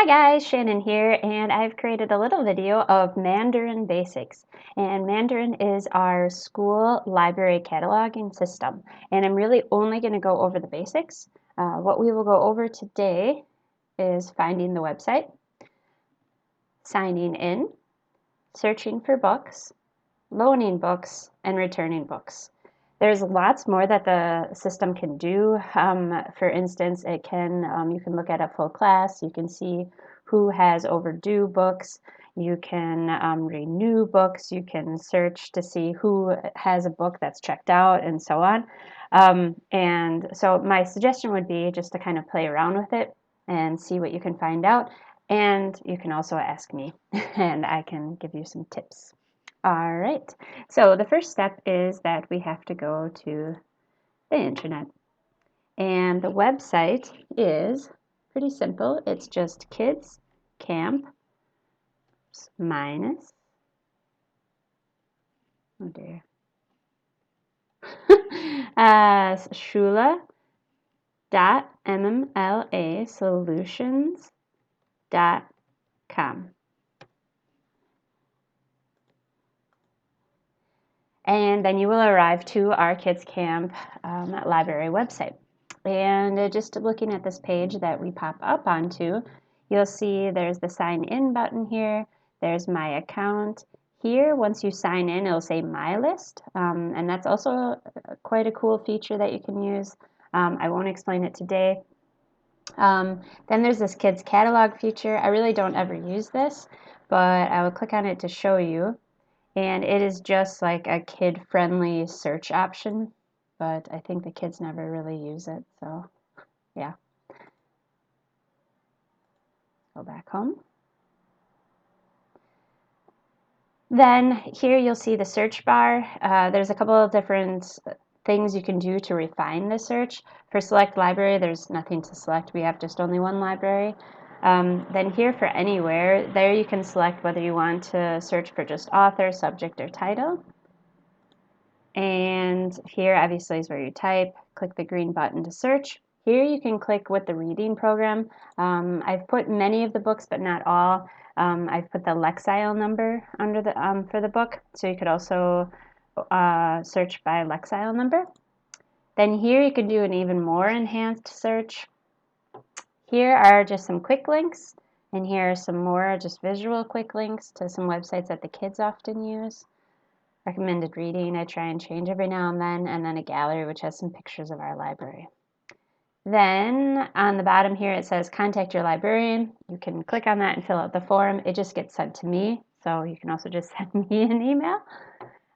Hi guys, Shannon here, and I've created a little video of Mandarin basics. And Mandarin is our school library cataloging system. And I'm really only going to go over the basics. What we will go over today is finding the website, signing in, searching for books, loaning books, and returning books. There's lots more that the system can do. For instance, you can look at a full class, you can see who has overdue books, you can renew books, you can search to see who has a book that's checked out, and so on. And so my suggestion would be just to kind of play around with it and see what you can find out. And you can also ask me, and I can give you some tips. All right, so the first step is that we have to go to the internet. And the website is pretty simple. It's just kids camp minus, oh dear, shula.mmlasolutions.com. And then you will arrive to our Kids Camp library website. And just looking at this page that we pop up onto, you'll see there's the sign in button here. There's my account. Here, once you sign in, it'll say My List. And that's also quite a cool feature that you can use. I won't explain it today. Then there's this Kids Catalog feature. I really don't ever use this, but I will click on it to show you. And it is just like a kid-friendly search option, but I think the kids never really use it, so yeah. Go back home. Then here you'll see the search bar. There's a couple of different things you can do to refine the search. For select library, there's nothing to select. We have just only one library. Then here for anywhere, there you can select whether you want to search for just author, subject, or title. And here obviously is where you type. Click the green button to search. Here you can click with the reading program. I've put many of the books, but not all. I've put the Lexile number under the for the book, so you could also search by Lexile number. Then here you can do an even more enhanced search. Here are just some quick links, and here are some more just visual quick links to some websites that the kids often use. Recommended reading, I try and change every now and then a gallery which has some pictures of our library. Then on the bottom here it says contact your librarian. You can click on that and fill out the form. It just gets sent to me, so you can also just send me an email.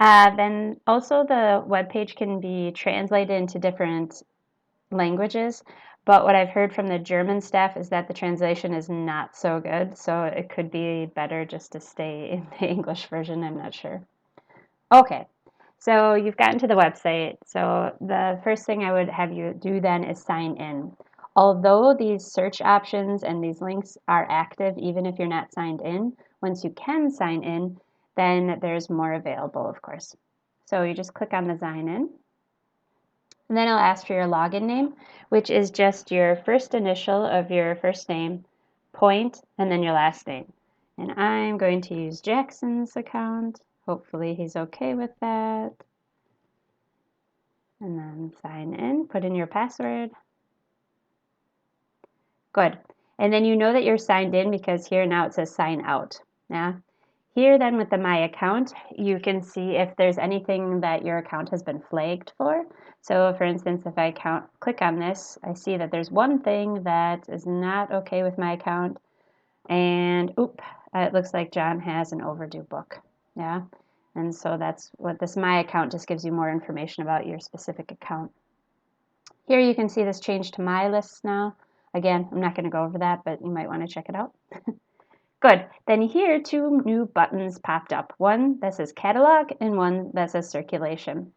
Then also the web page can be translated into different languages, but what I've heard from the German staff is that the translation is not so good, so it could be better just to stay in the English version. I'm not sure. Okay, so you've gotten to the website. So the first thing I would have you do then is sign in. Although these search options and these links are active, even if you're not signed in, once you can sign in, then there's more available, of course. So you just click on the sign in. And then it'll ask for your login name, which is just your first initial of your first name, point, and then your last name. And I'm going to use Jackson's account. Hopefully he's okay with that. And then sign in, put in your password. Good. And then you know that you're signed in because here now it says sign out. Yeah. Here then with the My Account, you can see if there's anything that your account has been flagged for. So for instance, if I click on this, I see that there's one thing that is not okay with my account. And it looks like John has an overdue book. Yeah. And so that's what this My Account just gives you more information about your specific account. Here you can see this change to My Lists now. Again, I'm not going to go over that, but you might want to check it out. Good. Then here, two new buttons popped up. One that says Catalog and one that says Circulation.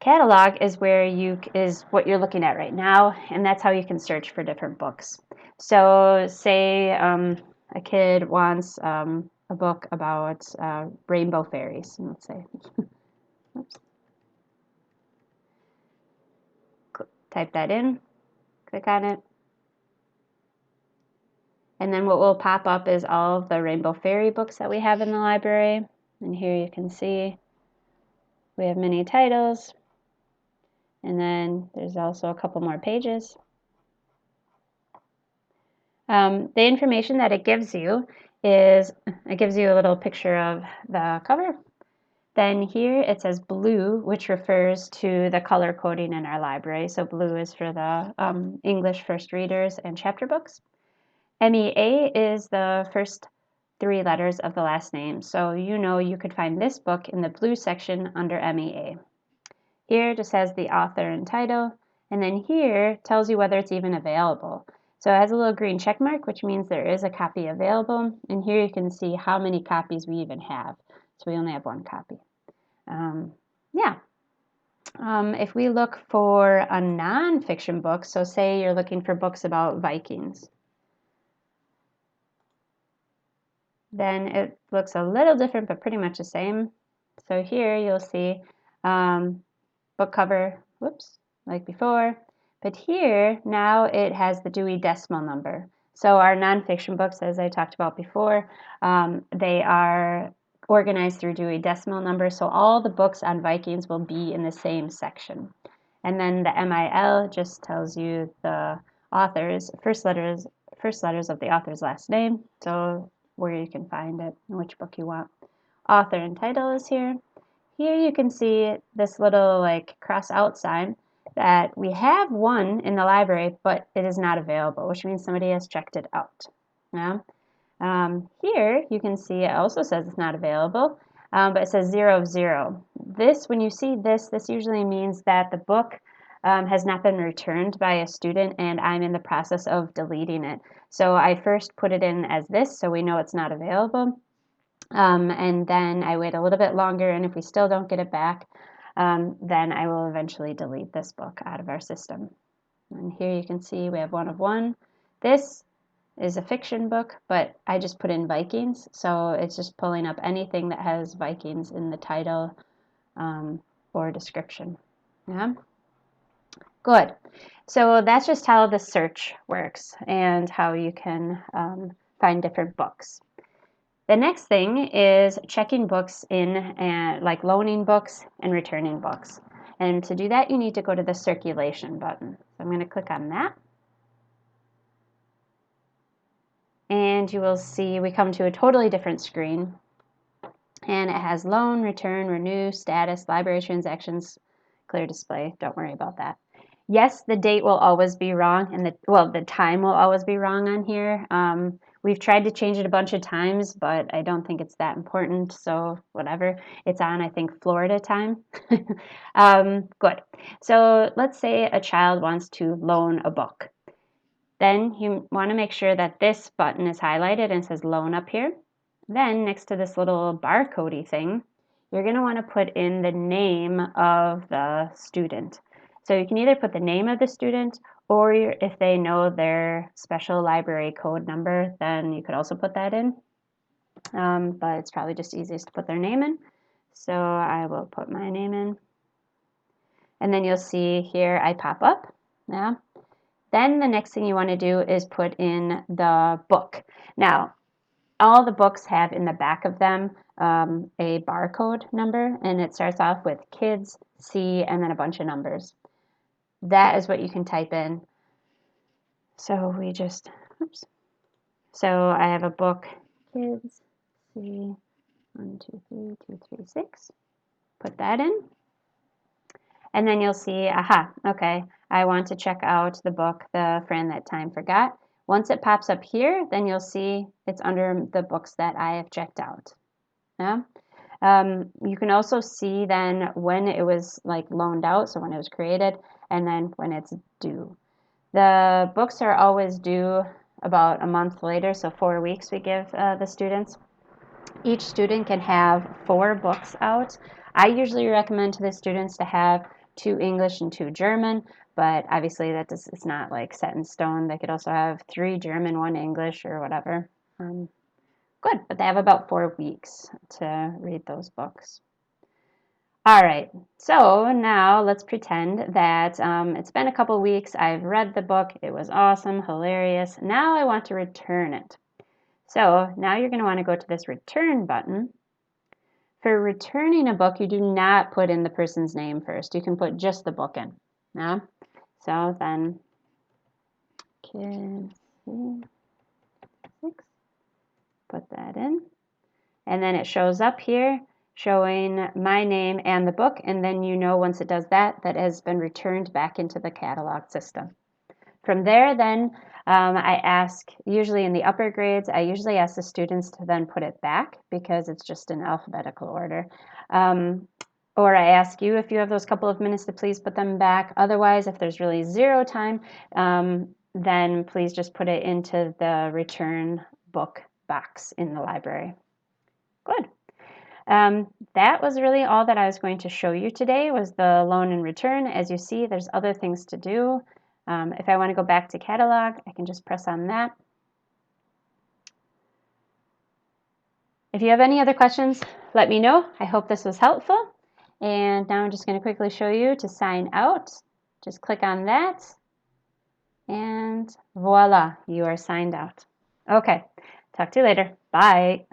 Catalog is what you're looking at right now, and that's how you can search for different books. So say a kid wants a book about rainbow fairies, let's say. Oops. Type that in, click on it, And then what will pop up is all of the Rainbow Fairy books that we have in the library. And here you can see we have many titles. And then there's also a couple more pages. The information that it gives you is, it gives you a little picture of the cover. Then here it says blue, which refers to the color coding in our library. So blue is for the English first readers and chapter books. MEA is the first 3 letters of the last name. So you know you could find this book in the blue section under MEA. Here it just has the author and title, and then here tells you whether it's even available. So it has a little green check mark, which means there is a copy available, and here you can see how many copies we even have. So we only have 1 copy. Yeah. If we look for a non-fiction book, so say you're looking for books about Vikings, then it looks a little different, but pretty much the same. So here you'll see book cover, whoops, like before. But here, now it has the Dewey Decimal Number. So our nonfiction books, as I talked about before, they are organized through Dewey Decimal Number. So all the books on Vikings will be in the same section. And then the MIL just tells you the author's first letters of the author's last name. So where you can find it and which book you want. Author and title is here. Here you can see this little like cross out sign that we have one in the library, but it is not available, which means somebody has checked it out. Yeah. Here you can see it also says it's not available, but it says 0 of 0. This, when you see this usually means that the book has not been returned by a student and I'm in the process of deleting it. So I first put it in as this so we know it's not available. And then I wait a little bit longer, and if we still don't get it back, then I will eventually delete this book out of our system. And here you can see we have 1 of 1. This is a fiction book, but I just put in Vikings, so it's just pulling up anything that has Vikings in the title or description. Yeah. Good. So that's just how the search works and how you can find different books. The next thing is checking books in, like loaning books and returning books. And to do that, you need to go to the circulation button. So I'm going to click on that. And you will see we come to a totally different screen. And it has loan, return, renew, status, library transactions, clear display. Don't worry about that. Yes, the date will always be wrong, and the time will always be wrong on here. We've tried to change it a bunch of times, but I don't think it's that important, so whatever. It's on, I think, Florida time. Good. So let's say a child wants to loan a book. Then you want to make sure that this button is highlighted and says loan up here. Then next to this little barcode-y thing, you're going to want to put in the name of the student. So you can either put the name of the student, or if they know their special library code number, then you could also put that in. But it's probably just easiest to put their name in. So I will put my name in. And then you'll see here I pop up. Yeah. Then the next thing you want to do is put in the book. Now, all the books have in the back of them a barcode number, and it starts off with kids, C, and then a bunch of numbers. That is what you can type in. So we just, oops. So I have a book, kids, C, 1, 2, 3, 2, 3, 6. Put that in. And then you'll see, aha, okay, I want to check out the book, The Friend That Time Forgot. Once it pops up here, then you'll see it's under the books that I have checked out. Yeah? You can also see then when it was like loaned out, so when it was created, and then when it's due. The books are always due about a month later, so 4 weeks we give the students. Each student can have 4 books out. I usually recommend to the students to have 2 English and 2 German, but obviously it's not like set in stone. They could also have 3 German, 1 English, or whatever. Good, but they have about 4 weeks to read those books. All right, so now let's pretend that it's been a couple weeks. I've read the book. It was awesome, hilarious. Now I want to return it. So now you're going to want to go to this return button. For returning a book, you do not put in the person's name first. You can put just the book in. Yeah? So then, kids 6, put that in. And then it shows up here showing my name and the book, and then you know once it does that, that has been returned back into the catalog system. From there, then I ask, usually in the upper grades, I usually ask the students to then put it back because it's just in alphabetical order. Or I ask you if you have those couple of minutes to please put them back. Otherwise, if there's really zero time, then please just put it into the return book box in the library. Good. That was really all that I was going to show you today was the loan and return. As you see, there's other things to do. If I want to go back to catalog, I can just press on that. If you have any other questions, let me know. I hope this was helpful. And now I'm just going to quickly show you to sign out. Just click on that. And voila, you are signed out. Okay, talk to you later. Bye.